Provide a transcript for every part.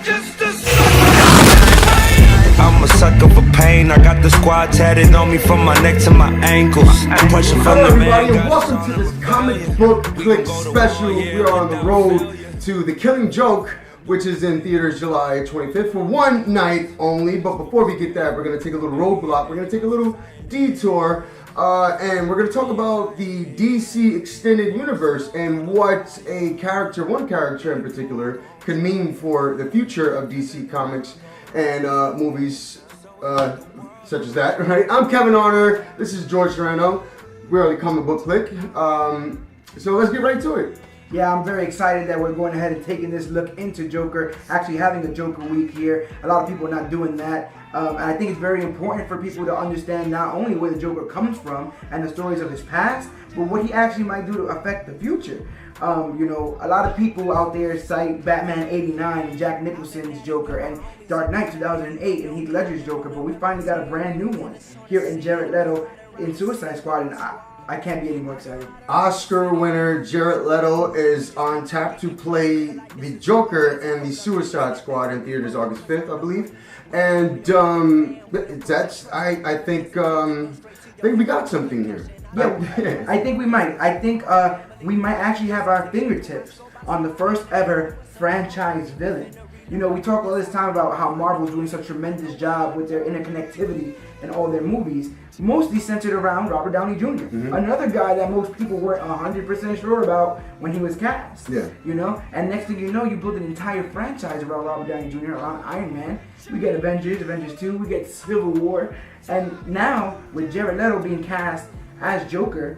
I'm a sucker for pain. I got the squad tatted on me from my neck to my ankles. Pressure from Hello the man. everybody and welcome to this comic book click special. We are on the road to The Killing Joke, which is in theaters July 25th for one night only. But before we get that, we're going to take a little roadblock. We're going to take a little detour. And we're going to talk about the DC Extended Universe and what one character in particular, could mean for the future of DC Comics and movies such as that, right? I'm Kevin Arner. This is George Serrano. We're on the Comic Book Click. So let's get right to it. Yeah, I'm very excited that we're going ahead and taking this look into Joker, actually having a Joker week here. A lot of people are not doing that. And I think it's very important for people to understand not only where the Joker comes from and the stories of his past, but what he actually might do to affect the future. A lot of people out there cite Batman '89 and Jack Nicholson's Joker and Dark Knight 2008 and Heath Ledger's Joker, but we finally got a brand new one here in Jared Leto in Suicide Squad, and I can't be any more excited. Oscar winner Jared Leto is on tap to play the Joker in the Suicide Squad in theaters August 5th, I believe. And I think we got something here. Yeah, I think we might. I think we might actually have our fingertips on the first ever franchise villain. You know, we talk all this time about how Marvel's doing such a tremendous job with their interconnectivity in all their movies, mostly centered around Robert Downey Jr., another guy that most people weren't 100% sure about when he was cast. Yeah. You know, and next thing you know, you build an entire franchise around Robert Downey Jr., around Iron Man. We get Avengers 2, we get Civil War, and now with Jared Leto being cast as Joker,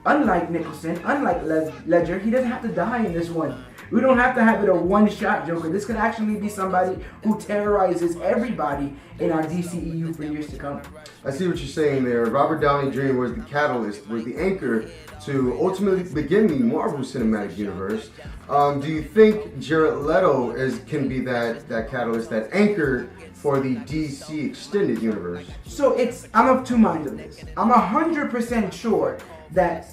unlike Nicholson, unlike Ledger, he doesn't have to die in this one. We don't have to have it a one-shot Joker. This could actually be somebody who terrorizes everybody in our DCEU for years to come. I see what you're saying there. Robert Downey Jr. was the catalyst, was the anchor to ultimately begin the Marvel Cinematic Universe. Do you think Jared Leto can be that catalyst, that anchor for the DC Extended Universe? So I'm of two minds on this. I'm 100% sure that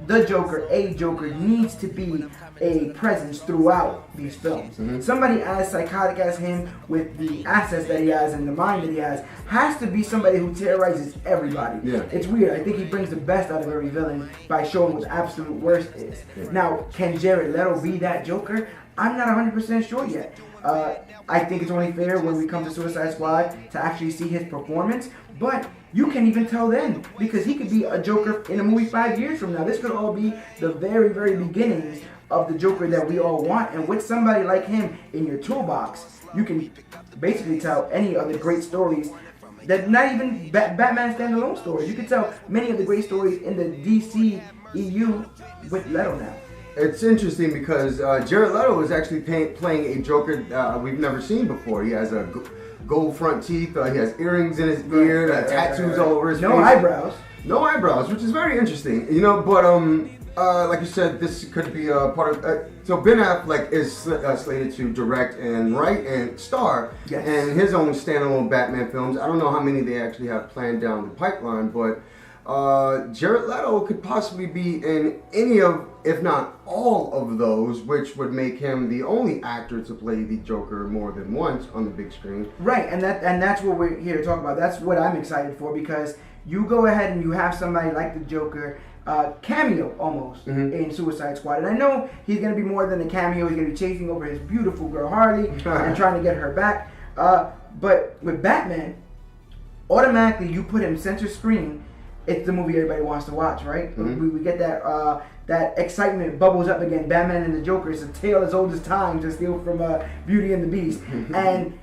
the Joker, a Joker, needs to be a presence throughout these films. Somebody as psychotic as him, with the assets that he has and the mind that he has to be somebody who terrorizes everybody. Yeah. It's weird. I think he brings the best out of every villain by showing what the absolute worst is. Yeah. Now, can Jared Leto be that Joker? I'm not 100% sure yet. I think it's only fair when we come to Suicide Squad to actually see his performance, but you can't even tell then, because he could be a Joker in a movie 5 years from now. This could all be the very, very beginnings of the Joker that we all want, and with somebody like him in your toolbox, you can basically tell any of the great stories that not even Batman standalone stories. You can tell many of the great stories in the DCEU with Leto now. It's interesting because Jared Leto is actually playing a Joker we've never seen before. He has a gold front teeth, he has earrings in his beard, tattoos all over his face. No eyebrows, which is very interesting. You know, but like you said, this could be a part of. So Ben Affleck is slated to direct and write and star in his own standalone Batman films. I don't know how many they actually have planned down the pipeline, but Jared Leto could possibly be in any of, if not all of those, which would make him the only actor to play the Joker more than once on the big screen. Right, and that's what we're here to talk about. That's what I'm excited for, because you go ahead and you have somebody like the Joker, cameo almost in Suicide Squad. And I know he's going to be more than a cameo. He's going to be chasing over his beautiful girl Harley and trying to get her back. But with Batman, automatically you put him center screen. It's the movie everybody wants to watch, right? We get that excitement bubbles up again. Batman and the Joker is a tale as old as time, to steal from Beauty and the Beast. And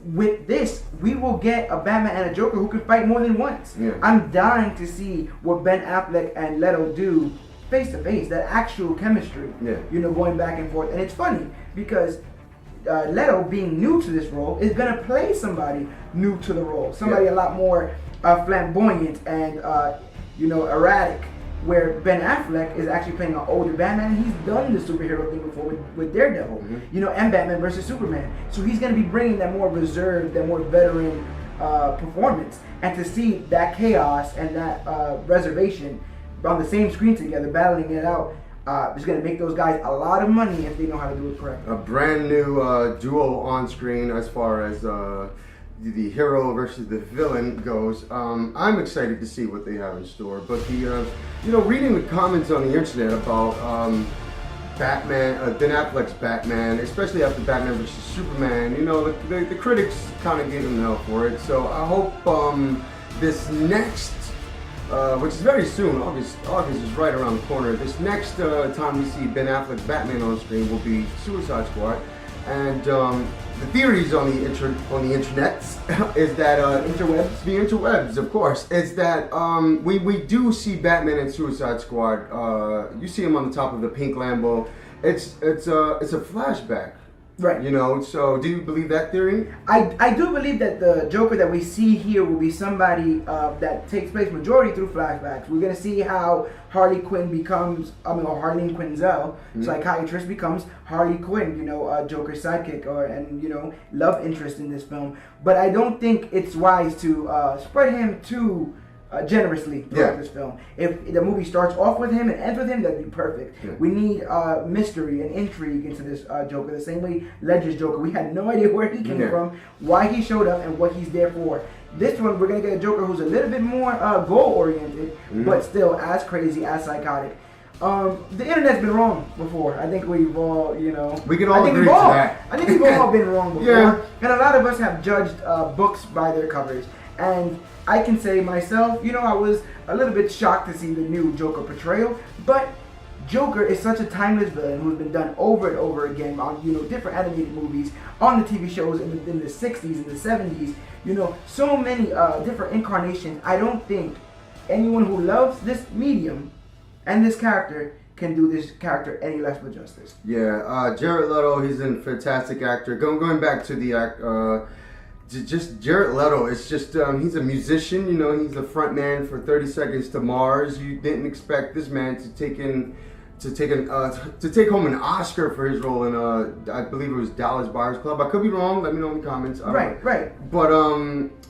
with this, we will get a Batman and a Joker who can fight more than once. Yeah. I'm dying to see what Ben Affleck and Leto do face to face, that actual chemistry, going back and forth. And it's funny because Leto, being new to this role, is going to play somebody new to the role, somebody a lot more flamboyant and erratic, where Ben Affleck is actually playing an older Batman, and he's done the superhero thing before with Daredevil, and Batman versus Superman. So he's going to be bringing that more reserved, that more veteran performance, and to see that chaos and that reservation on the same screen together, battling it out, It's going to make those guys a lot of money if they know how to do it correctly. A brand new duo on screen as far as the hero versus the villain goes. I'm excited to see what they have in store. But reading the comments on the internet about Batman, Ben Affleck's Batman, especially after Batman vs Superman, the critics kind of gave him hell for it. So I hope this next, which is very soon, August is right around the corner. This next time we see Ben Affleck's Batman on screen will be Suicide Squad, and the theories on the internets is that the interwebs, of course, is that we do see Batman in Suicide Squad. You see him on the top of the pink Lambo. It's a flashback. Right. So do you believe that theory? I do believe that the Joker that we see here will be somebody that takes place majority through flashbacks. We're going to see how Harley Quinn becomes, or Harleen Quinzel, psychiatrist, becomes Harley Quinn, Joker's sidekick and love interest in this film. But I don't think it's wise to spread him too generously throughout this film. If the movie starts off with him and ends with him, that'd be perfect. Yeah. We need mystery and intrigue into this Joker, the same way Ledger's Joker. We had no idea where he came from, why he showed up, and what he's there for. This one, we're going to get a Joker who's a little bit more goal-oriented, but still as crazy, as psychotic. The internet's been wrong before. I think we've all, we can all agree to that. I think we've all been wrong before. And a lot of us have judged books by their covers. And I can say myself, I was a little bit shocked to see the new Joker portrayal, but Joker is such a timeless villain who's been done over and over again on, different animated movies, on the TV shows in the 60s and the 70s, so many different incarnations. I don't think anyone who loves this medium and this character can do this character any less with justice. Yeah, Jared Leto, he's a fantastic actor. Going back to the just Jared Leto, it's just he's a musician, he's the front man for 30 Seconds to Mars. You didn't expect this man to take home an Oscar for his role in I believe it was Dallas Buyers Club. I could be wrong. Let me know in the comments. Right. But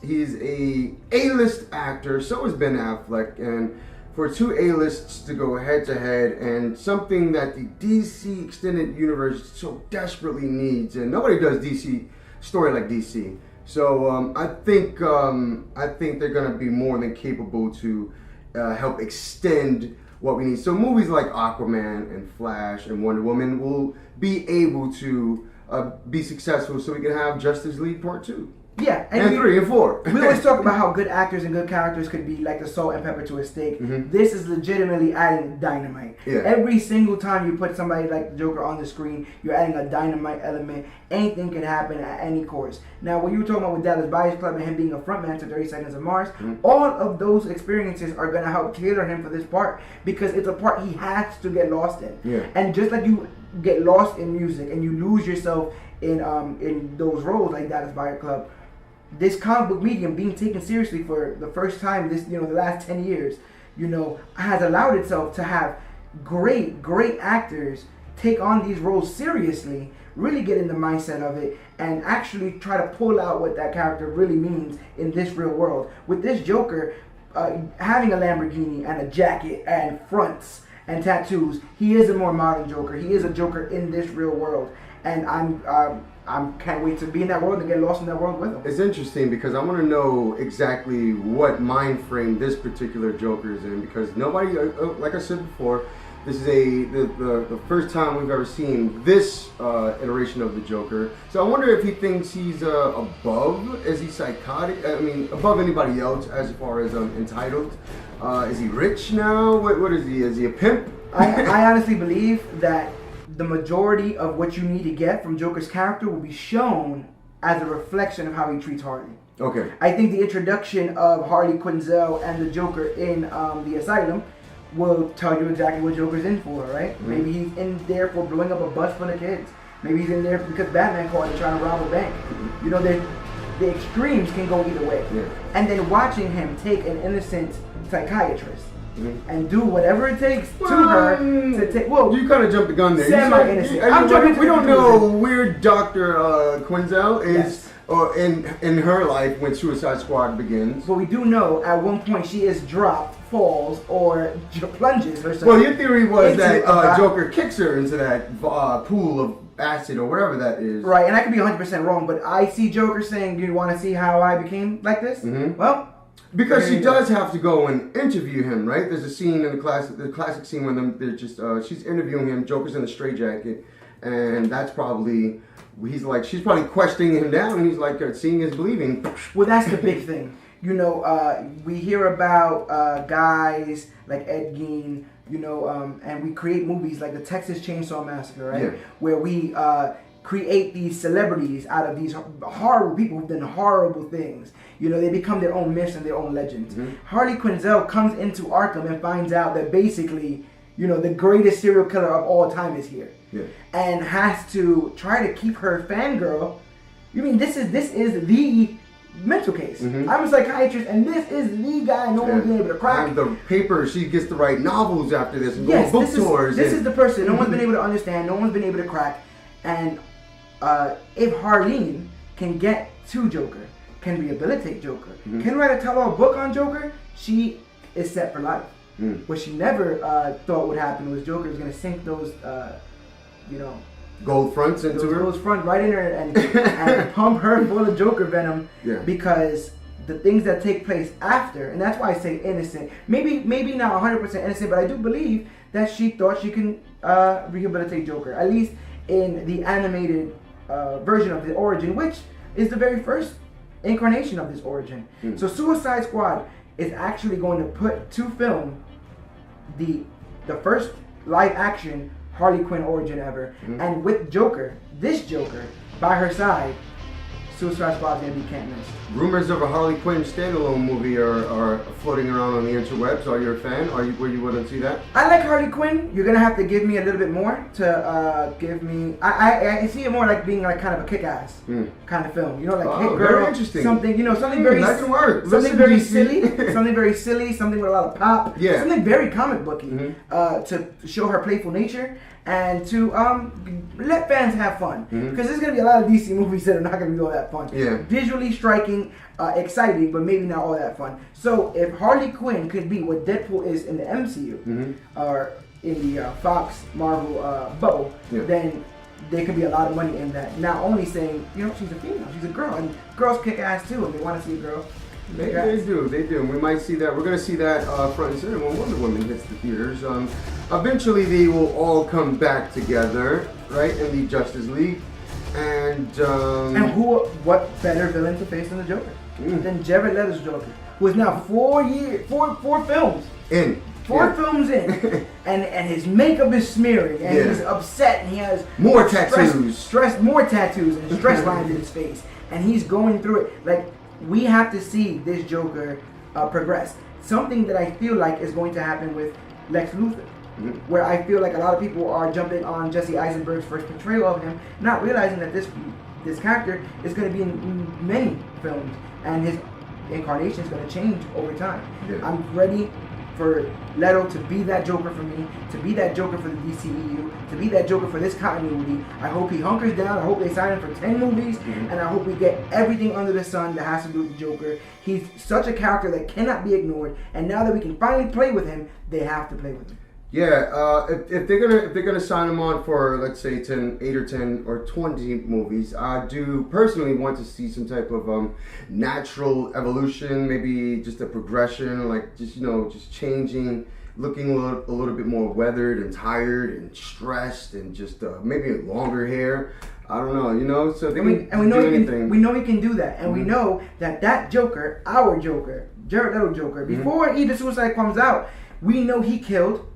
he's a A-list actor. So is Ben Affleck, and for two A-lists to go head to head, and something that the DC extended universe so desperately needs, and nobody does DC story like DC. So I think they're gonna be more than capable to help extend what we need. So movies like Aquaman and Flash and Wonder Woman will be able to be successful, so we can have Justice League Part 2. Yeah, and 3 and 4. We always talk about how good actors and good characters could be like the salt and pepper to a steak. This is legitimately adding dynamite. Yeah. Every single time you put somebody like the Joker on the screen, you're adding a dynamite element. Anything can happen at any course. Now, what you were talking about with Dallas Buyers Club and him being a frontman to 30 Seconds of Mars, all of those experiences are going to help tailor him for this part, because it's a part he has to get lost in. Yeah. And just like you get lost in music and you lose yourself in those roles like Dallas Buyers Club, this comic book medium being taken seriously for the first time the last 10 years, has allowed itself to have great actors take on these roles seriously, really get in the mindset of it, and actually try to pull out what that character really means in this real world. With this Joker, having a Lamborghini and a jacket and fronts and tattoos, he is a more modern Joker. He is a Joker in this real world. And I can't wait to be in that world and get lost in that world with him. It's interesting because I want to know exactly what mind frame this particular Joker is in, because nobody, like I said before, this is the first time we've ever seen this iteration of the Joker. So I wonder if he thinks he's above, is he psychotic? I mean, above anybody else as far as entitled? Is he rich now? What is he? Is he a pimp? I honestly believe that the majority of what you need to get from Joker's character will be shown as a reflection of how he treats Harley. Okay. I think the introduction of Harley Quinzel and the Joker in the asylum will tell you exactly what Joker's in for, right? Maybe he's in there for blowing up a bus full of kids. Maybe he's in there because Batman caught him trying to rob a bank. The extremes can go either way. Yeah. And then watching him take an innocent psychiatrist and do whatever it takes to her to take. Well, you kind of jumped the gun there. Semi-innocent. We don't know where Dr. Quinzel is or in her life when Suicide Squad begins. But we do know at one point she is dropped, falls, or plunges herself. Well, your theory was that Joker kicks her into that pool of acid or whatever that is. Right, and I could be 100% wrong, but I see Joker saying, "Do you want to see how I became like this?" Mm-hmm. Well, because she does have to go and interview him, right? There's a scene in the classic scene when they're just she's interviewing him. Joker's in a straitjacket, and that's probably she's probably questioning him down, and he's like, "Seeing is believing." Well, that's the big thing. You know, we hear about guys like Ed Gein, you know, and we create movies like the Texas Chainsaw Massacre, right? Yeah. Where we create these celebrities out of these horrible people who've done horrible things. You know, they become their own myths and their own legends. Mm-hmm. Harley Quinzel comes into Arkham and finds out that basically, you know, the greatest serial killer of all time is here. Yeah. And has to try to keep her fangirl. You mean this is the mental case. Mm-hmm. I'm a psychiatrist, and this is the guy no one's been able to crack. And the paper, she gets to write novels after this and yes, go on book tours. This is the person no one's been able to understand, no one's been able to crack. And if Harleen can get to Joker, can rehabilitate Joker, can write a tell-all book on Joker, she is set for life. What she never thought would happen was Joker was going to sink those, gold fronts into her. Those front right in her and pump her full of Joker venom. Yeah. Because the things that take place after, and that's why I say innocent. Maybe not 100% innocent, but I do believe that she thought she can rehabilitate Joker, at least in the animated version of the origin, which is the very first incarnation of this origin. So Suicide Squad is actually going to put to film the first live action Harley Quinn origin ever, and with Joker, this Joker by her side, Suicide Squad is going to be can't miss. Rumors of a Harley Quinn standalone movie are floating around on the interwebs. Are you a fan? Were you willing to see that? I like Harley Quinn. You're gonna have to give me a little bit more to give me. I see it more like being like kind of a kick-ass kind of film. You know, like Hit Girl. Very interesting. Something, you know, something very. That can work. Something very silly. Something very silly. Something with a lot of pop. Yeah. Something very comic booky. To show her playful nature and to let fans have fun, because there's gonna be a lot of DC movies that are not gonna be all that fun. Yeah. Visually striking, exciting, but maybe not all that fun. So if Harley Quinn could be what Deadpool is in the MCU or in the Fox Marvel bubble, then there could be a lot of money in that. Not only saying, you know, she's a female, she's a girl, and girls kick ass too, and they want to see a girl. They do. And we might see that. We're going to see that front and center when Wonder Woman hits the theaters. Eventually, they will all come back together, right, in the Justice League. And what better villain to face than the Joker? Than Jared Leto's Joker, who is now 4 films in. Four films in, and his makeup is smearing, and he's upset, and he has more tattoos, more tattoos, and stress lines in his face, and he's going through it. Like, we have to see this Joker progress. Something that I feel like is going to happen with Lex Luthor, where I feel like a lot of people are jumping on Jesse Eisenberg's first portrayal of him, not realizing that this character is going to be in many films, and his incarnation is going to change over time. I'm ready for Leto to be that Joker for me, to be that Joker for the DCEU, to be that Joker for this continuity. I hope he hunkers down. I hope they sign him for 10 movies, and I hope we get everything under the sun that has to do with the Joker. He's such a character that cannot be ignored, and now that we can finally play with him, they have to play with him. Yeah, if they're gonna sign him on for, let's say 8 or 10 or 20 movies, I do personally want to see some type of natural evolution, maybe just a progression, like just changing, looking a little bit more weathered and tired and stressed, and just maybe longer hair. I don't know, so they we know he can do that, and we know that Joker, our Joker, Jared Leto Joker, before even Suicide comes out, we know he killed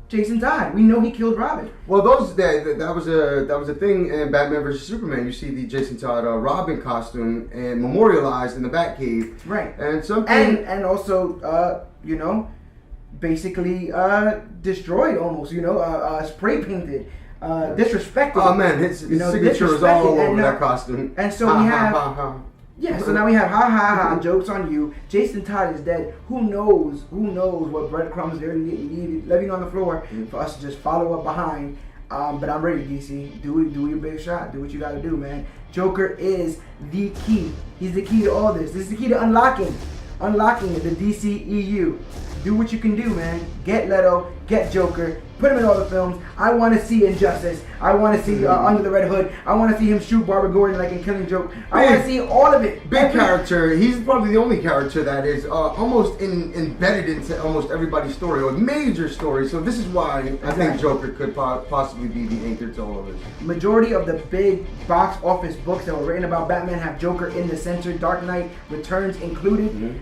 Jason Todd. We know he killed Robin. Well, that was a thing in Batman vs Superman. You see the Jason Todd Robin costume and memorialized in the Batcave, right? And also basically destroyed almost. Spray painted, disrespected. Oh man, his signature is all over that costume. And so we have. Yeah, so now we have ha jokes on you. Jason Todd is dead. Who knows what breadcrumbs they're leaving on the floor for us to just follow up behind. But I'm ready, DC. Do your big shot. Do what you got to do, man. Joker is the key. He's the key to all this. This is the key to unlocking the DCEU. Do what you can do, man. Get Leto, get Joker, put him in all the films. I want to see Injustice. I want to see Under the Red Hood. I want to see him shoot Barbara Gordon like in Killing Joke. I want to see all of it. Big character. He's probably the only character that is almost embedded into almost everybody's story, or major story. So this is why I think Joker could possibly be the anchor to all of this. Majority of the big box office books that were written about Batman have Joker in the center. Dark Knight Returns included.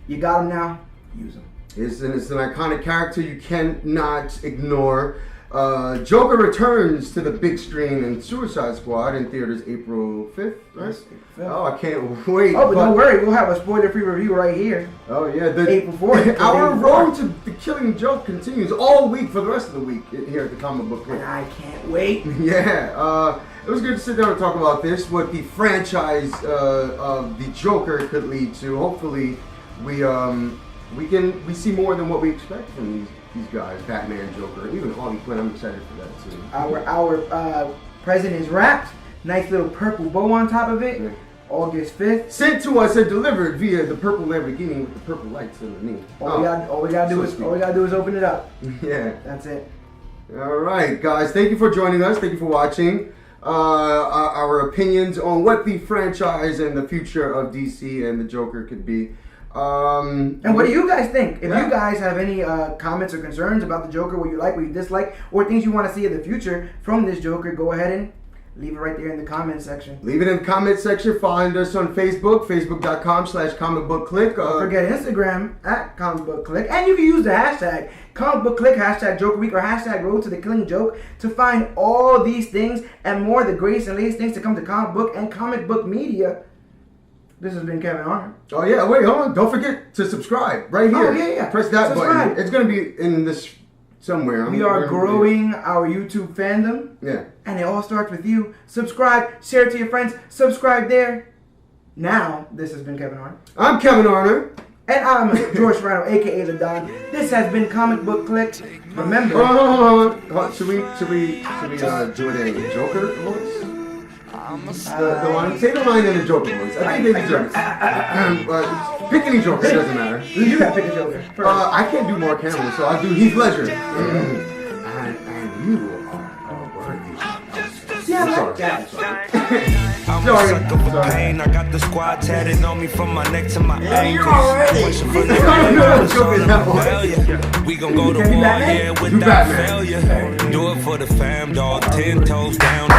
You got him now. Use him. It's an iconic character you cannot ignore. Joker returns to the big screen in Suicide Squad in theaters April 5th, right? Oh, I can't wait. Oh, but don't worry, we'll have a spoiler-free review right here. Oh, yeah. April 4th. Our road to the Killing Joke continues all week for the rest of the week here at the Comic Book Clip. And I can't wait. Yeah. It was good to sit down and talk about this, what the franchise of the Joker could lead to. Hopefully, we see more than what we expect from these guys, Batman, Joker, even Harley Quinn. I'm excited for that too. Our present is wrapped. Nice little purple bow on top of it. Yeah. August 5th. Sent to us and delivered via the purple Lamborghini with the purple lights underneath. All we gotta do is open it up. Yeah. That's it. All right, guys. Thank you for joining us. Thank you for watching. Our opinions on what the franchise and the future of DC and the Joker could be. And what do you guys think? If you guys have any comments or concerns about the Joker, what you like, what you dislike, or things you want to see in the future from this Joker, go ahead and leave it right there in the comment section. Leave it in the comment section. Find us on Facebook, facebook.com/comicbookclick. Don't forget Instagram @comicbookclick. And you can use the hashtag comicbookclick, hashtag Joker Week, or hashtag Road to the Killing Joke to find all these things and more, the greatest and latest things to come to comic book and comic book media. This has been Kevin Arnold. Oh yeah, wait, hold on. Don't forget to subscribe right here. Oh yeah. Press that button. It's going to be in this somewhere. We are growing our YouTube fandom. Yeah. And it all starts with you. Subscribe, share it to your friends, subscribe there. Now, this has been Kevin Arnold. I'm Kevin Arnold. And I'm George Serrano, aka The Don. This has been Comic Book Click. Remember. Hold on. Should we do it in Joker voice? The line, say the line in the Joker voice. I think they deserve it. Pick any Joker, it doesn't matter. You gotta pick a Joker. I can't do Mark Hamill, so I'll do Heath Ledger. And you are worthy. See, I like that. I'm a sucker for pain. I got the squad tatted on me from my neck to my ankles. We gon' go to war, yeah, without failure. Do it for the fam, dog. 10 toes down.